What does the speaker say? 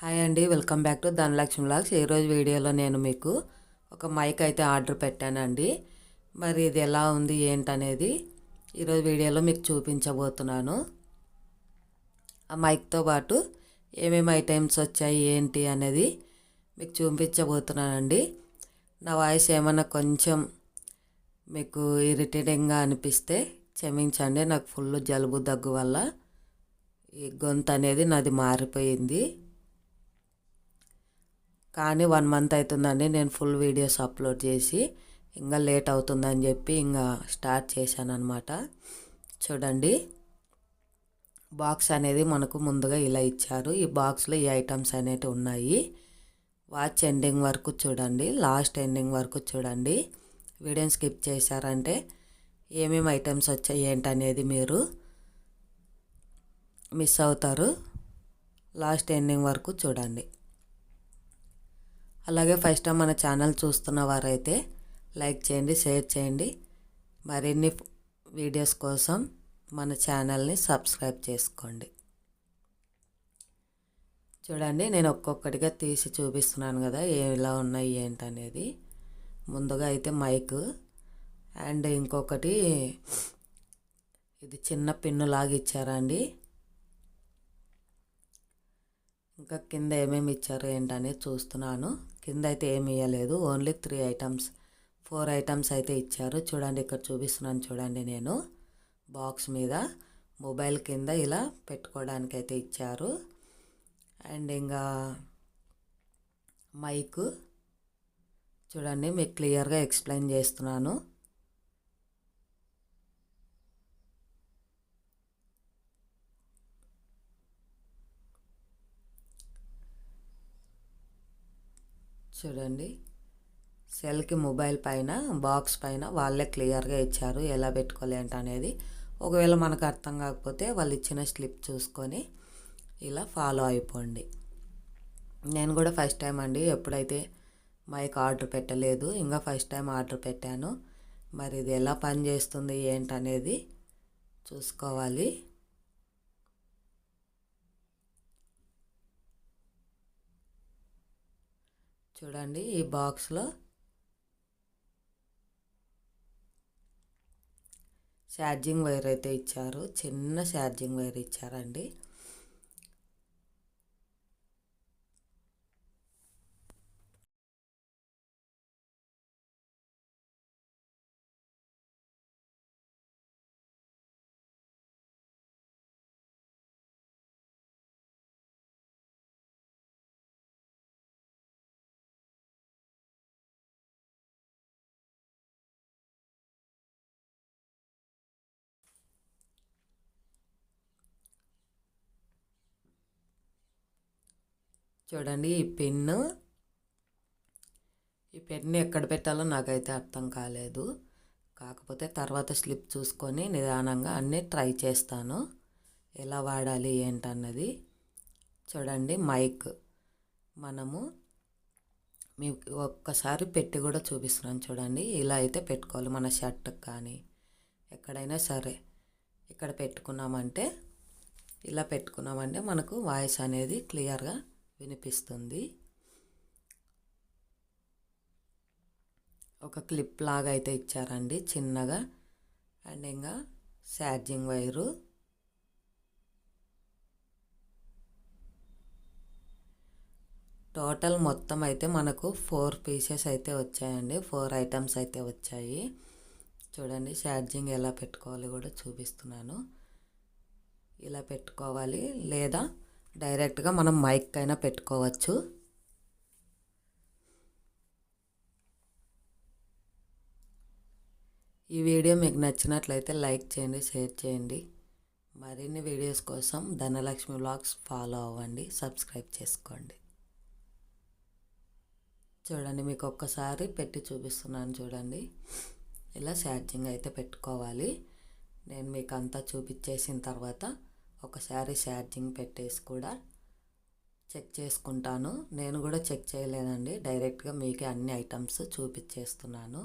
Hi అండి, welcome back to Dhanalakshmi vlogs. ఈరోజు వీడియోలో నేను మీకు ఒక మైక్ అయితే ఆర్డర్ పెట్టానండి. మరి ఇది ఎలా ఉంది ఏంటనేది ఈరోజు వీడియోలో మీకు చూపించబోతున్నాను. ఆ మైక్తో పాటు ఏమేమి ఐటమ్స్ వచ్చాయి ఏంటి అనేది మీకు చూపించబోతున్నానండి. నా వాయిస్ ఏమన్నా కొంచెం మీకు ఇరిటేటింగ్గా అనిపిస్తే క్షమించండి. నాకు ఫుల్ జలుబు దగ్గు వల్ల ఈ గొంతు అనేది నాది మారిపోయింది. కానీ 1 మంత్ అవుతుందండి నేను ఫుల్ వీడియోస్ అప్లోడ్ చేసి, ఇంకా లేట్ అవుతుందని చెప్పి ఇంకా స్టార్ట్ చేశాను అనమాట. చూడండి, బాక్స్ అనేది మనకు ముందుగా ఇలా ఇచ్చారు. ఈ బాక్స్లో ఈ ఐటమ్స్ అనేవి ఉన్నాయి. వాచ్ ఎండింగ్ వరకు చూడండి, లాస్ట్ ఎండింగ్ వరకు చూడండి. వీడియోని స్కిప్ చేశారంటే ఏమేమి ఐటమ్స్ వచ్చాయి ఏంటనేది మీరు మిస్ అవుతారు. లాస్ట్ ఎండింగ్ వరకు చూడండి. అలాగే ఫస్ట్ టైం మన ఛానల్ చూస్తున్న వారైతే లైక్ చేయండి, షేర్ చేయండి. మరిన్ని వీడియోస్ కోసం మన ఛానల్ని సబ్స్క్రైబ్ చేసుకోండి. చూడండి, నేను ఒక్కొక్కటిగా తీసి చూపిస్తున్నాను కదా ఎలా ఉన్నాయి ఏంటనేది. ముందుగా అయితే మైక్ అండ్ ఇంకొకటి ఇది చిన్న పిన్ను లాగా ఇచ్చారండి. ఇంకా కింద ఏమేమి ఇచ్చారు ఏంటనేది చూస్తున్నాను. కింద అయితే ఏమి ఇవ్వలేదు, ఓన్లీ 4 ఐటమ్స్ అయితే ఇచ్చారు. చూడండి, ఇక్కడ చూపిస్తున్నాను చూడండి. నేను బాక్స్ మీద మొబైల్ కింద ఇలా పెట్టుకోవడానికి అయితే ఇచ్చారు. అండ్ ఇంకా మైక్ చూడండి, మీకు క్లియర్గా ఎక్స్ప్లెయిన్ చేస్తున్నాను. చూడండి, సెల్కి మొబైల్ పైన బాక్స్ పైన వాళ్ళే క్లియర్గా ఇచ్చారు ఎలా పెట్టుకోవాలి ఏంటనేది. ఒకవేళ మనకు అర్థం కాకపోతే వాళ్ళు ఇచ్చిన స్లిప్ చూసుకొని ఇలా ఫాలో అయిపోండి. నేను కూడా ఫస్ట్ టైం అండి, ఎప్పుడైతే మైక్ ఆర్డర్ పెట్టలేదు, ఇంకా ఫస్ట్ టైం ఆర్డర్ పెట్టాను. మరి ఇది ఎలా పని చేస్తుంది ఏంటనేది చూసుకోవాలి. చూడండి, ఈ బాక్స్లో ఛార్జింగ్ వైర్ అయితే ఇచ్చారు. చిన్న ఛార్జింగ్ వైర్ ఇచ్చారండి. చూడండి, ఈ పెన్ను ఎక్కడ పెట్టాలో నాకైతే అర్థం కాలేదు. కాకపోతే తర్వాత స్లిప్ చూసుకొని నిదానంగా అన్నీ ట్రై చేస్తాను ఎలా వాడాలి ఏంటన్నది. చూడండి, మైక్ మనము మీకు ఒక్కసారి పెట్టి కూడా చూపిస్తున్నాను చూడండి. ఇలా అయితే పెట్టుకోవాలి. మన షర్ట్కి కానీ ఎక్కడైనా సరే ఇక్కడ పెట్టుకున్నామంటే, ఇలా పెట్టుకున్నామంటే మనకు వాయిస్ అనేది క్లియర్గా వినిపిస్తుంది. ఒక క్లిప్ లాగా అయితే ఇచ్చారండి చిన్నగా. అండ్ ఇంకా ఛార్జింగ్ వైరు, టోటల్ మొత్తం అయితే మనకు 4 పీసెస్ అయితే వచ్చాయండి. 4 ఐటమ్స్ అయితే వచ్చాయి. చూడండి, ఛార్జింగ్ ఎలా పెట్టుకోవాలి కూడా చూపిస్తున్నాను. ఇలా పెట్టుకోవాలి, లేదా డైరెక్ట్గా మనం మైక్ అయినా పెట్టుకోవచ్చు. ఈ వీడియో మీకు నచ్చినట్లయితే లైక్ చేయండి, షేర్ చేయండి. మరిన్ని వీడియోస్ కోసం ధనలక్ష్మి వ్లాగ్స్ ఫాలో అవ్వండి, సబ్స్క్రైబ్ చేసుకోండి. చూడండి, మీకు ఒక్కసారి పెట్టి చూపిస్తున్నాను చూడండి. ఇలా ఛార్జింగ్ అయితే పెట్టుకోవాలి. నేను మీకు అంతా చూపించేసిన తర్వాత ఒకసారి ఛార్జింగ్ పెట్టేసి కూడా చెక్ చేసుకుంటాను. నేను కూడా చెక్ చేయలేదండి, డైరెక్ట్గా మీకే అన్ని ఐటమ్స్ చూపించేస్తున్నాను.